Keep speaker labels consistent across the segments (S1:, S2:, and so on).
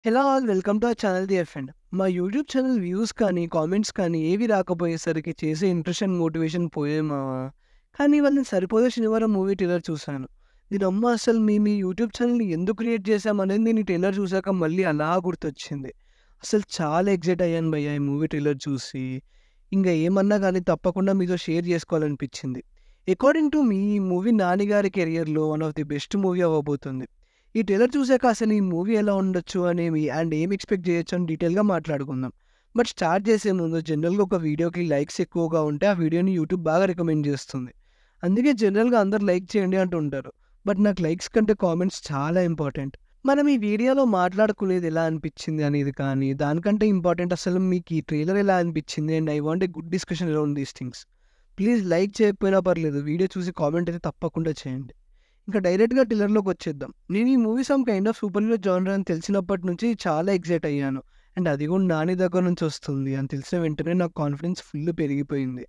S1: Hello all welcome to our channel the ఎఫ్ఎండ్. మా YouTube channel views కానీ, comments కానీ ఏవి రాకపోయేసరికి చేసే ఇంట్రెస్ట్ అండ్ మోటివేషన్ పోయాయి మావా. కానీ వాళ్ళని 'సరిపోదే శనివారం' మూవీ ట్రైలర్ చూశాను. దీనమ్మ అసలు మీ యూట్యూబ్ ఛానల్‌ని ఎందుకు క్రియేట్ చేశామనేది నేను ఈ ట్రైలర్ చూసాక మళ్ళీ అలా గుర్తొచ్చింది. అసలు చాలా ఎక్సైట్ అయ్యాను భయ్యా ఈ మూవీ ట్రైలర్ చూసి. ఇంక ఏమన్నా గానీ తప్పకుండా మీతో షేర్ చేసుకోవాలనిపించింది. అకార్డింగ్ టు మీ ఈ మూవీ నాని గారి కెరియర్‌లో one of the best movie అవ్వబోతుంది. ఈ ట్రైలర్ చూసాక అసలు ఈ మూవీ ఎలా ఉండొచ్చు అనేవి అండ్ ఏం ఎక్స్‌పెక్ట్ చేయొచ్చు అని డీటెయిల్‌గా మాట్లాడుకుందాం. బట్ స్టార్ట్ చేసే ముందు జనరల్‌గా ఒక వీడియోకి లైక్స్ ఎక్కువగా ఉంటే ఆ వీడియోని యూట్యూబ్ బాగా రికమెండ్ చేస్తుంది. అందుకే జనరల్‌గా అందరూ లైక్ చేయండి అంటుంటారు. బట్ నాకు లైక్స్ కంటే కామెంట్స్ చాలా ఇంపార్టెంట్. మనం ఈ వీడియోలో మాట్లాడుకునేది ఎలా అనిపించింది అనేది కానీ, దానికంటే ఇంపార్టెంట్ అసలు మీకు ఈ ట్రైలర్ ఎలా అనిపించింది and I want a good discussion around these things. Please like చేయకపోయినా పర్లేదు. వీడియో చూసి కామెంట్ అయితే తప్పకుండా చేయండి. ఇంకా డైరెక్ట్‌గా ట్రైలర్‌లోకొచ్చేద్దాం. నేను ఈ movie some kind of super hero genre అని తెలిసినప్పటి నుంచి చాలా ఎక్సైట్ అయ్యాను. అండ్ అది కూడా నాని దగ్గర నుంచి వస్తుంది అని తెలిసిన వెంటనే నాకు కాన్ఫిడెన్స్ ఫుల్ పెరిగిపోయింది.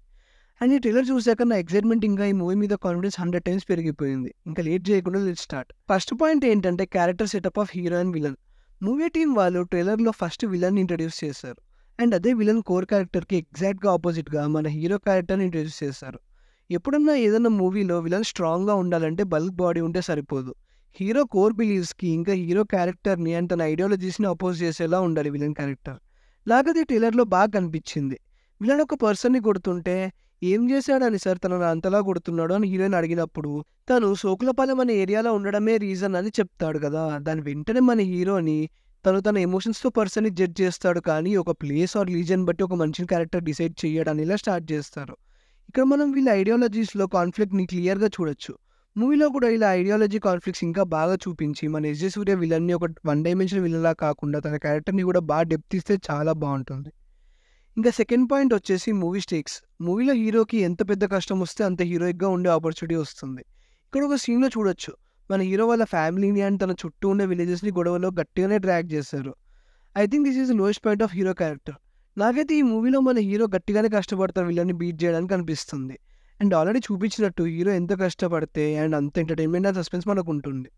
S1: అండ్ ఈ ట్రైలర్ చూసాక నా ఎక్సైట్‌మెంట్ ఇంకా ఈ మూవీ మీద కాన్ఫిడెన్స్ 100 టైమ్స్ పెరిగిపోయింది. ఇంకా లేట్ చేయకుండా లెట్స్ స్టార్ట్. ఫస్ట్ పాయింట్ ఏంటంటే character setup of hero and villain. Movie team వాళ్ళు ట్రైలర్‌లో ఫస్ట్ విలన్‌ని ఇంట్రడ్యూస్ చేశారు. అండ్ అదే విలన్ కోర్ క్యారెక్టర్‌కి ఎగ్జాక్ట్‌గా ఆపోజిట్‌గా మన హీరో క్యారెక్టర్‌ని ఇంట్రడ్యూస్ చేశారు. ఎప్పుడన్నా ఏదన్నా మూవీలో విలన్ స్ట్రాంగ్‌గా ఉండాలంటే బల్క్ బాడీ ఉంటే సరిపోదు. హీరో కోర్ బిలీవ్స్‌కి ఇంకా హీరో క్యారెక్టర్‌ని అండ్ తన ఐడియాలజీస్‌ని అపోజ్ చేసేలా ఉండాలి విలన్ క్యారెక్టర్. నాకది ట్రైలర్‌లో బాగా కనిపించింది. విలన్ ఒక పర్సన్‌ని కొడుతుంటే, "ఏం చేశాడని సార్ తనని అంతలా కొడుతున్నాడు" అని హీరోయిన్ అడిగినప్పుడు, తను సోకులపాలెం అనే ఏరియాలో ఉండడమే రీజన్ అని చెప్తాడు కదా! దాని వెంటనే మన హీరోని తను తన ఎమోషన్స్‌తో పర్సన్‌ని జడ్జ్ చేస్తాడు కానీ, ఒక ప్లేస్ ఆర్ రిలీజియన్ బట్టి ఒక మనిషిని క్యారెక్టర్ డిసైడ్ చెయ్యడని ఇలా స్టార్ట్ చేస్తారు. ఇక్కడ మనం వీళ్ళ ఐడియాలజీస్‌లో కాన్‌ఫ్లిక్ట్‌ని క్లియర్‌గా చూడొచ్చు. మూవీలో కూడా ఇలా ఐడియాలజీ కాన్‌ఫ్లిక్ట్స్ ఇంకా బాగా చూపించి, మన 'ఎస్ జె సూర్య' విలన్‌ని ఒక వన్ డైమెన్షనల్ విలన్‌లా కాకుండా తన క్యారెక్టర్‌ని కూడా డెప్త్ ఇస్తే చాలా బావుంటుంది. ఇంకా సెకండ్ పాయింట్ వచ్చేసి మూవీ స్టేక్స్. మూవీలో హీరోకి ఎంత పెద్ద కష్టం వస్తే అంత హీరోయిక్‌గా ఉండే ఆపర్చునిటీ వస్తుంది. ఇక్కడ ఒక సీన్‌లో చూడొచ్చు. మన హీరో వాళ్ళ ఫ్యామిలీని అండ్ తన చుట్టూ ఉన్న విలేజెస్‌ని గొడవలో గట్టిగానే డ్రాగ్ చేశారు. I think this is the lowest point of hero character. నాకైతే ఈ మూవీలో మన హీరో గట్టిగానే కష్టపడతారు విలన్ని బీట్ చేయడానికి అనిపిస్తుంది. అండ్ ఆల్రెడీ చూపించినట్టు హీరో ఎంత కష్టపడితే అండ్ అంత ఎంటర్‌టైన్‌మెంట్ అండ్ సస్పెన్స్ మనకుంటుంది.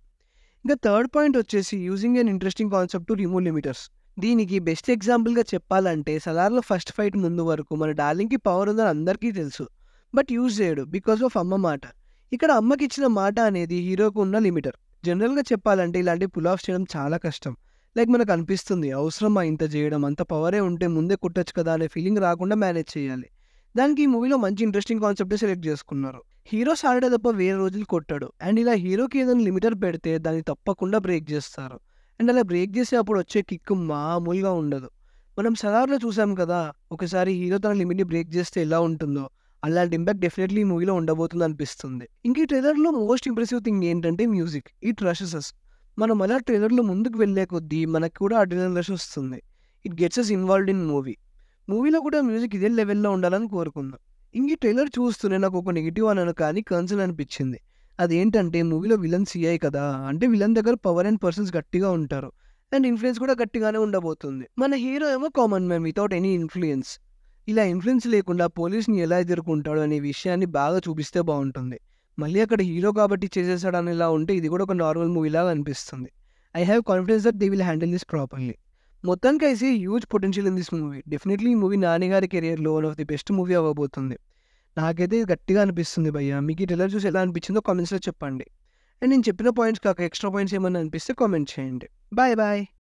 S1: ఇంకా థర్డ్ పాయింట్ వచ్చేసి using an interesting concept to remove limiters. దీనికి బెస్ట్ ఎగ్జాంపుల్‌గా చెప్పాలంటే 'సలార్‌లో' ఫస్ట్ ఫైట్ ముందు వరకు మన డార్లింగ్‌కి పవర్ ఉందని అందరికీ తెలుసు. బట్ యూజ్ చేయడు బికాస్ ఆఫ్ అమ్మ మాట. ఇక్కడ అమ్మకిచ్చిన మాట అనేది హీరోకు ఉన్న లిమిటర్. జనరల్‌గా చెప్పాలంటే ఇలాంటి పుల్ ఆఫ్స్ చేయడం చాలా కష్టం. లైక్ మనకనిపిస్తుంది అవసరమా ఇంత చేయడం? అంత పవరే ఉంటే ముందే కొట్టొచ్చు కదా అనే ఫీలింగ్ రాకుండా మేనేజ్ చేయాలి. దానికి ఈ మూవీలో మంచి ఇంట్రెస్టింగ్ కాన్సెప్టే సెలెక్ట్ చేసుకున్నారు. హీరో సాటర్డే తప్ప వేరే రోజులు కొట్టాడు. అండ్ ఇలా హీరోకి ఏదైనా లిమిటర్ పెడితే దాన్ని తప్పకుండా బ్రేక్ చేస్తారు. అండ్ అలా బ్రేక్ చేసి అప్పుడు వచ్చే కిక్ మామూలుగా ఉండదు. మనం 'సలార్‌లో' చూసాం కదా! ఒకసారి హీరో తన లిమిట్‌ని బ్రేక్ చేస్తే ఎలా ఉంటుందో, అలాంటి ఇంపాక్ట్ డెఫినెట్‌లీ ఈ మూవీలో ఉండబోతుందనిపిస్తుంది. ఇంక ఈ ట్రైలర్‌లో మోస్ట్ ఇంప్రెసివ్ థింగ్ ఏంటంటే మ్యూజిక్. It rushes us. మనం అలా ట్రైలర్‌లో ముందుకు వెళ్ళే కొద్దీ మనకు కూడా అడ్రినల్ రష్ వస్తుంది. It gets us involved in movie. మూవీలో కూడా మ్యూజిక్ ఇదే లెవెల్‌లో ఉండాలని కోరుకుందాం. ఇంక ఈ ట్రైలర్ చూస్తూనే నాకు ఒక నెగెటివ్ అనను కానీ కన్సర్న్ అనిపించింది. అదేంటంటే మూవీలో విలన్ సీఐ కదా! అంటే విలన్ దగ్గర పవర్ అండ్ పర్సన్స్ గట్టిగా ఉంటారు. అండ్ ఇన్‌ఫ్లుయెన్స్ కూడా గట్టిగానే ఉండబోతుంది. మన హీరో ఏమో common man without any influence. ఇలా ఇన్‌ఫ్లుయెన్స్ లేకుండా పోలీస్‌ని ఎలా ఎదుర్కొంటాడు అనే విషయాన్ని బాగా చూపిస్తే బావుంటుంది. మళ్ళీ అక్కడ హీరో కాబట్టి చేసేసాడనేలా ఉంటే ఇది కూడా ఒక నార్మల్ మూవీలాగా అనిపిస్తుంది. I have confidence that they will handle this properly. మొత్తానికి I see huge potential in this movie. Definitely ఈ మూవీ నాని గారి కెరియర్‌లో one of the best movie అవ్వబోతుంది. నాకైతే ఇది గట్టిగా అనిపిస్తుంది భయ్యా. మీకు ఈ ట్రైలర్ చూసి ఎలా అనిపించిందో కామెంట్స్‌లో చెప్పండి. అండ్ నేను చెప్పిన పాయింట్స్ కాక ఎక్స్‌ట్రా పాయింట్స్ ఏమన్నా అనిపిస్తే కామెంట్ చేయండి. Bye bye.